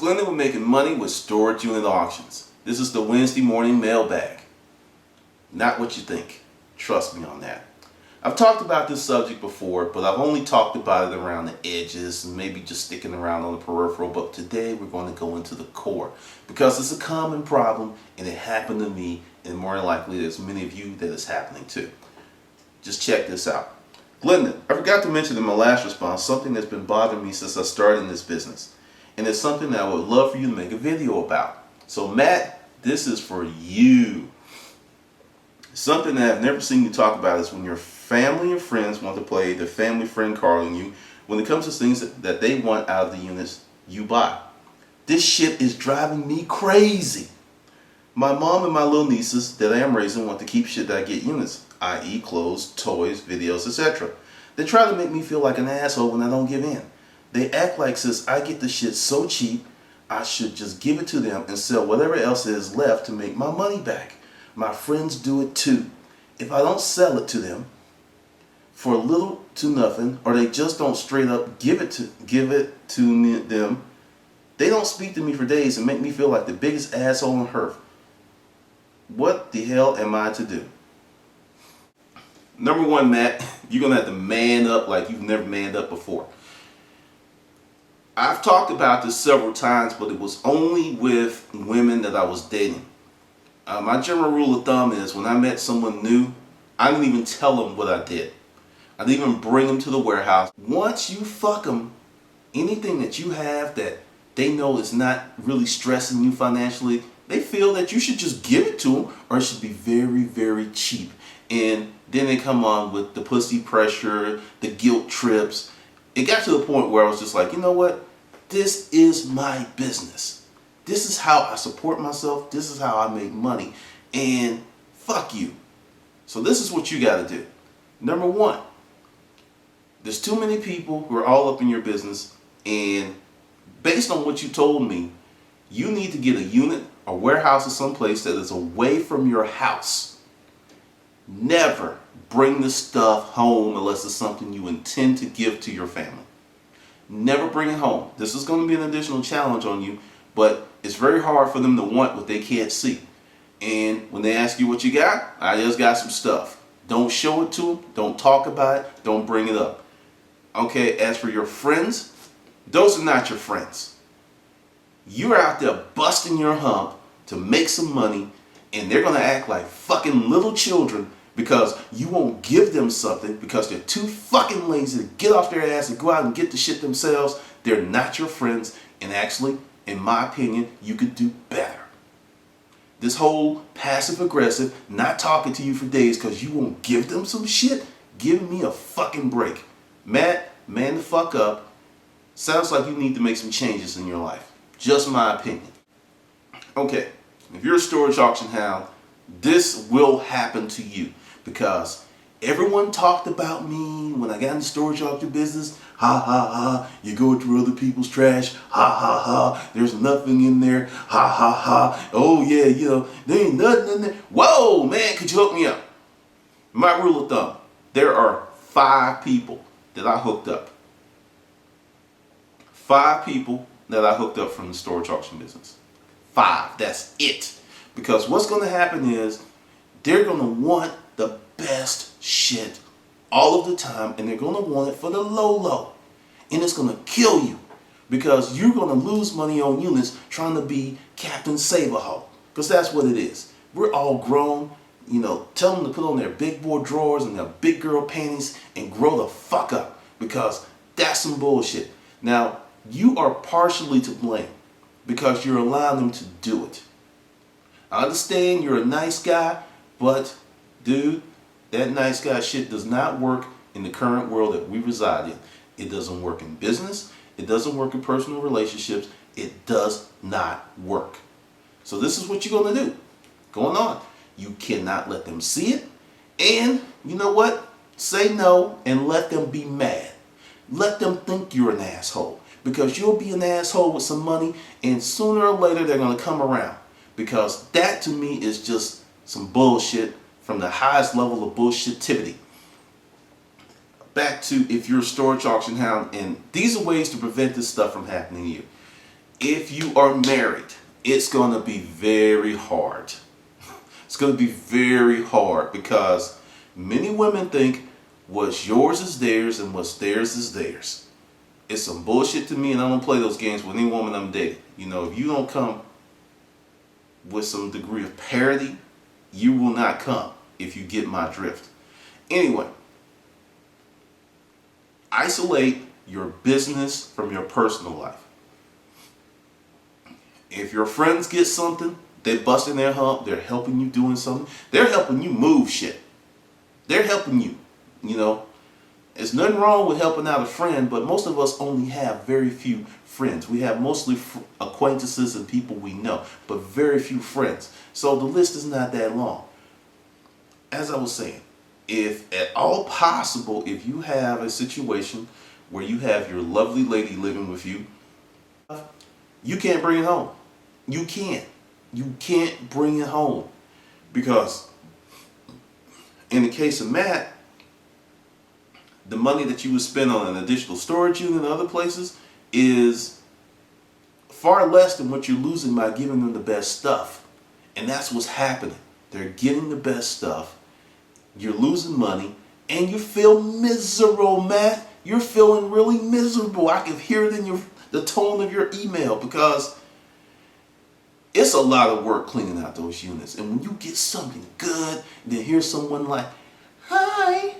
Glendon with Making Money with Storage Unit Auctions. This is the Wednesday morning mailbag. Not what you think. Trust me on that. I've talked about this subject before, but I've only talked about it around the edges and maybe just sticking around on the peripheral. But today we're going to go into the core because it's a common problem and it happened to me, and more than likely there's many of you that it's happening to. Just check this out. Glendon, I forgot to mention in my last response something that's been bothering me since I started in this business. And it's something that I would love for you to make a video about. So Matt, this is for you. Something that I've never seen you talk about is when your family and friends want to play the family friend card on you when it comes to things that they want out of the units you buy. This shit is driving me crazy. My mom and my little nieces that I am raising want to keep shit that I get units, i.e. clothes, toys, videos, etc. They try to make me feel like an asshole when I don't give in. They act like since I get the shit so cheap, I should just give it to them and sell whatever else is left to make my money back. My friends do it too. If I don't sell it to them for little to nothing, or they just don't straight up give it to them, they don't speak to me for days and make me feel like the biggest asshole on earth. What the hell am I to do? Number one, Matt, you're going to have to man up like you've never manned up before. I've talked about this several times, but it was only with women that I was dating. My general rule of thumb is when I met someone new, I didn't even tell them what I did. I didn't even bring them to the warehouse. Once you fuck them, anything that you have that they know is not really stressing you financially, they feel that you should just give it to them, or it should be very, very cheap. And then they come on with the pussy pressure, the guilt trips. It got to the point where I was just like, you know what? This is my business. This is how I support myself. This is how I make money. And fuck you. So this is what you got to do. Number one, there's too many people who are all up in your business, and based on what you told me, you need to get a unit, a warehouse, or someplace that is away from your house. Never bring the stuff home unless it's something you intend to give to your family. Never bring it home. This is going to be an additional challenge on you, but it's very hard for them to want what they can't see. And when they ask you what you got, I just got some stuff. Don't show it to them. Don't talk about it. Don't bring it up. Okay, as for your friends, those are not your friends. You're out there busting your hump to make some money, and they're going to act like fucking little children because you won't give them something because they're too fucking lazy to get off their ass and go out and get the shit themselves. They're not your friends, and actually, in my opinion, you could do better. This whole passive-aggressive, not talking to you for days because you won't give them some shit, give me a fucking break. Matt, man the fuck up. Sounds like you need to make some changes in your life. Just my opinion. Okay, if you're a storage auction hound, this will happen to you because everyone talked about me when I got in the storage auction business. Ha ha ha, you go through other people's trash. Ha ha ha, there's nothing in there. Ha ha ha, oh yeah, there ain't nothing in there. Whoa, man, could you hook me up? My rule of thumb, there are 5 people that I hooked up. 5 people that I hooked up from the storage auction business. 5, that's it. Because what's going to happen is they're going to want the best shit all of the time, and they're going to want it for the low. And it's going to kill you because you're going to lose money on units trying to be Captain Saberho, because that's what it is. We're all grown. Tell them to put on their big boy drawers and their big girl panties and grow the fuck up, because that's some bullshit. Now, you are partially to blame because you're allowing them to do it. I understand you're a nice guy, but dude, that nice guy shit does not work in the current world that we reside in. It doesn't work in business. It doesn't work in personal relationships. It does not work. So this is what you're going to do. Going on. You cannot let them see it. And you know what? Say no and let them be mad. Let them think you're an asshole, because you'll be an asshole with some money, and sooner or later they're going to come around. Because that to me is just some bullshit from the highest level of bullshitivity. Back to if you're a storage auction hound, and these are ways to prevent this stuff from happening to you. if you are married, it's going to be very hard. It's going to be very hard because many women think what's yours is theirs and what's theirs is theirs. It's some bullshit to me, and I don't play those games with any woman I'm dating. You know, if you don't come with some degree of parity, you will not come if you get my drift. Anyway, isolate your business from your personal life. If your friends get something, they're busting their hump, they're helping you doing something, they're helping you move shit. They're helping you, you know. There's nothing wrong with helping out a friend, but most of us only have very few friends. We have mostly acquaintances and people we know, but very few friends. So the list is not that long. As I was saying, if at all possible, if you have a situation where you have your lovely lady living with you, you can't bring it home. You can't. You can't bring it home. Because in the case of Matt, the money that you would spend on an additional storage unit and other places is far less than what you're losing by giving them the best stuff. And that's what's happening. They're getting the best stuff. You're losing money and you feel miserable, Matt. You're feeling really miserable. I can hear it in the tone of your email because it's a lot of work cleaning out those units. And when you get something good, then hear someone like, "Hi,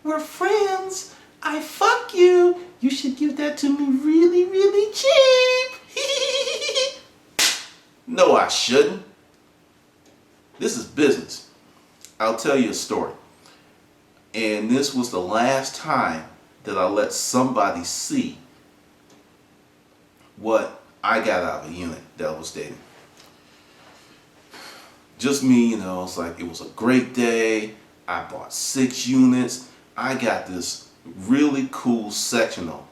we're friends. I fuck you. You should give that to me really, really cheap." No, I shouldn't. This is business. I'll tell you a story. And this was the last time that I let somebody see what I got out of a unit that I was dating. Just me, you know, it's like it was a great day. I bought 6 units. I got this really cool sectional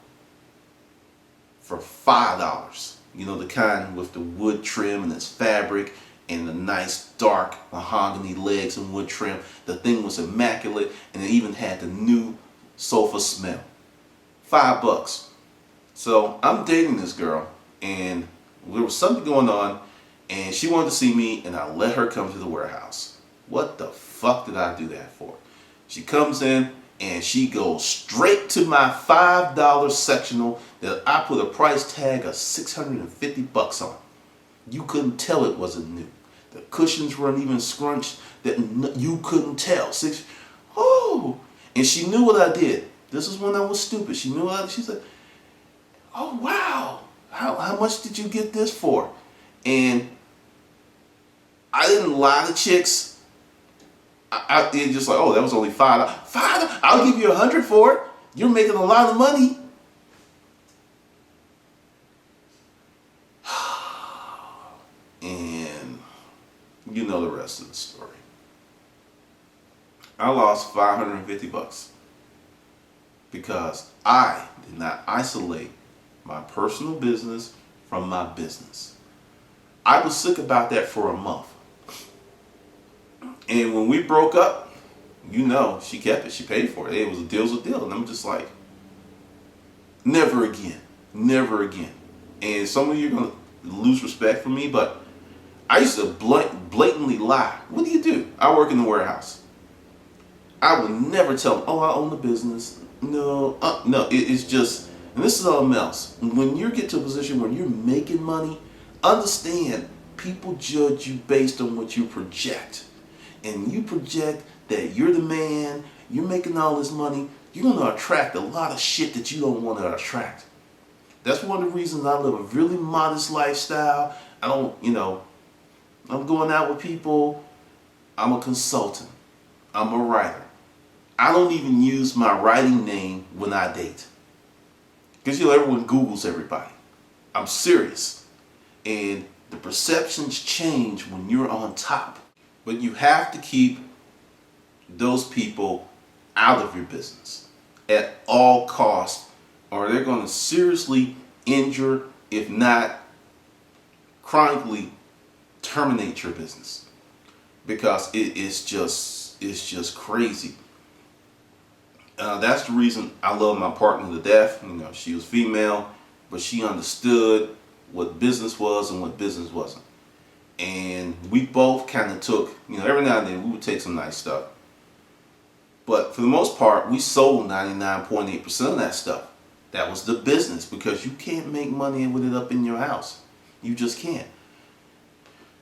for $5. You know, the kind with the wood trim and its fabric and the nice dark mahogany legs and wood trim. The thing was immaculate and it even had the new sofa smell. $5. So I'm dating this girl and there was something going on and she wanted to see me and I let her come to the warehouse. What the fuck did I do that for? She comes in and she goes straight to my $5 sectional that I put a price tag of $650 on. You couldn't tell it wasn't new. The cushions weren't even scrunched. That you couldn't tell. Oh, and she knew what I did. This is when I was stupid. She knew what she said. "Oh wow, how much did you get this for?" And I didn't lie to chicks. I did just like, "Oh, that was only $5. $5? I'll give you $100 for it. You're making a lot of money." And you know the rest of the story. I lost $550 because I did not isolate my personal business from my business. I was sick about that for a month. And when we broke up, you know, she kept it. She paid for it. It was a deal's a deal. And I'm just like, never again. Never again. And some of you are going to lose respect for me, but I used to blatantly lie. What do? I work in the warehouse. I would never tell them, "Oh, I own the business." No, it's just, and this is all else. When you get to a position where you're making money, understand people judge you based on what you project. And you project that you're the man, you're making all this money, you're going to attract a lot of shit that you don't want to attract. That's one of the reasons I live a really modest lifestyle. I don't, I'm going out with people. I'm a consultant. I'm a writer. I don't even use my writing name when I date. Because everyone Googles everybody. I'm serious. And the perceptions change when you're on top. But you have to keep those people out of your business at all costs, or they're going to seriously injure, if not chronically terminate your business. Because it's just crazy. That's the reason I love my partner to death. She was female, but she understood what business was and what business wasn't. And we both kind of took, every now and then we would take some nice stuff. But for the most part, we sold 99.8% of that stuff. That was the business, because you can't make money with it up in your house. You just can't.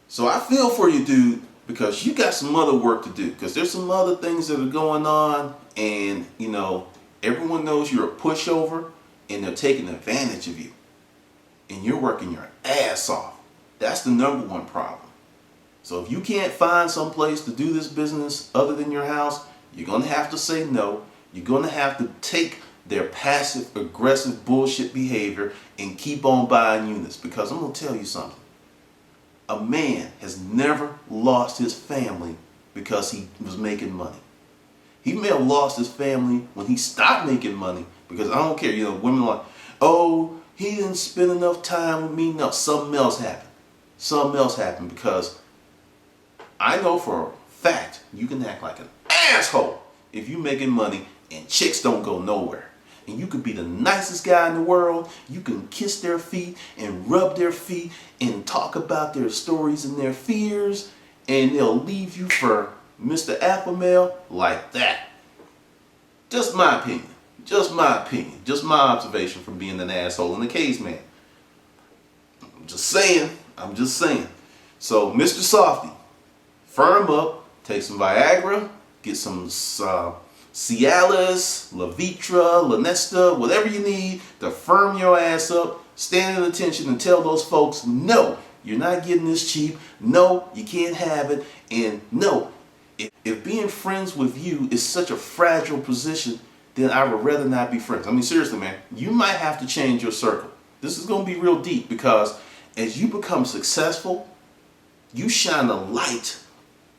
So I feel for you, dude, because you got some other work to do. Because there's some other things that are going on, and everyone knows you're a pushover, and they're taking advantage of you. And you're working your ass off. That's the number one problem. So if you can't find some place to do this business other than your house, you're going to have to say no. You're going to have to take their passive aggressive bullshit behavior and keep on buying units. Because I'm going to tell you something. A man has never lost his family because he was making money. He may have lost his family when he stopped making money, because I don't care. Women are like, oh, he didn't spend enough time with me. No, something else happened. Something else happened, because I know for a fact you can act like an asshole if you're making money and chicks don't go nowhere. And you could be the nicest guy in the world. You can kiss their feet and rub their feet and talk about their stories and their fears, and they'll leave you for Mr. Alpha Male like that. Just my opinion. Just my opinion. Just my observation from being an asshole and a caveman. I'm just saying. So, Mr. Softy, firm up, take some Viagra, get some Cialis, Levitra, Lanesta, whatever you need to firm your ass up. Stand at attention and tell those folks, no, you're not getting this cheap. No, you can't have it. And no, if being friends with you is such a fragile position, then I would rather not be friends. I mean, seriously, man, you might have to change your circle. This is going to be real deep, because as you become successful, you shine a light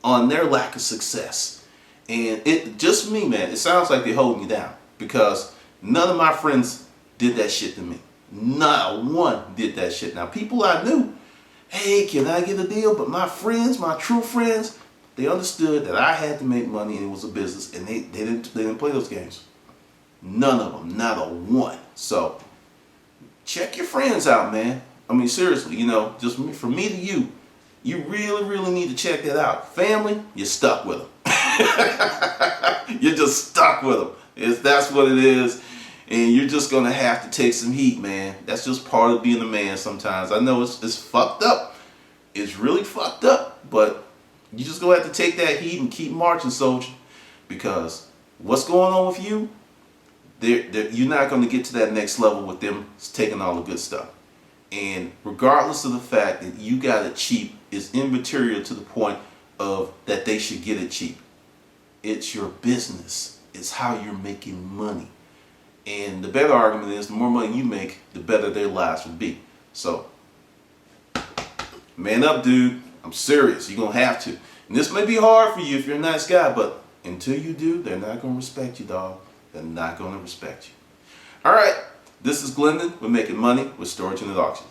on their lack of success. And it just me, man, it sounds like they're holding you down, because none of my friends did that shit to me. Not one did that shit. Now, people I knew, hey, can I get a deal? But my friends, my true friends, they understood that I had to make money and it was a business, and they didn't play those games. None of them, not a one. So check your friends out, man. I mean, seriously, just from me to you, you really, really need to check that out. Family, you're stuck with them. You're just stuck with them. That's what it is. And you're just going to have to take some heat, man. That's just part of being a man sometimes. I know it's fucked up. It's really fucked up. But you just going to have to take that heat and keep marching, soldier. Because what's going on with you, you're not going to get to that next level with them taking all the good stuff. And regardless of the fact that you got it cheap, is immaterial to the point of that they should get it cheap. It's your business. It's how you're making money. And the better argument is, the more money you make, the better their lives will be. So, man up, dude. I'm serious. You're going to have to. And this may be hard for you if you're a nice guy, but until you do, they're not going to respect you, dog. They're not going to respect you. All right. This is Glendon. We're making money with storage and at auction.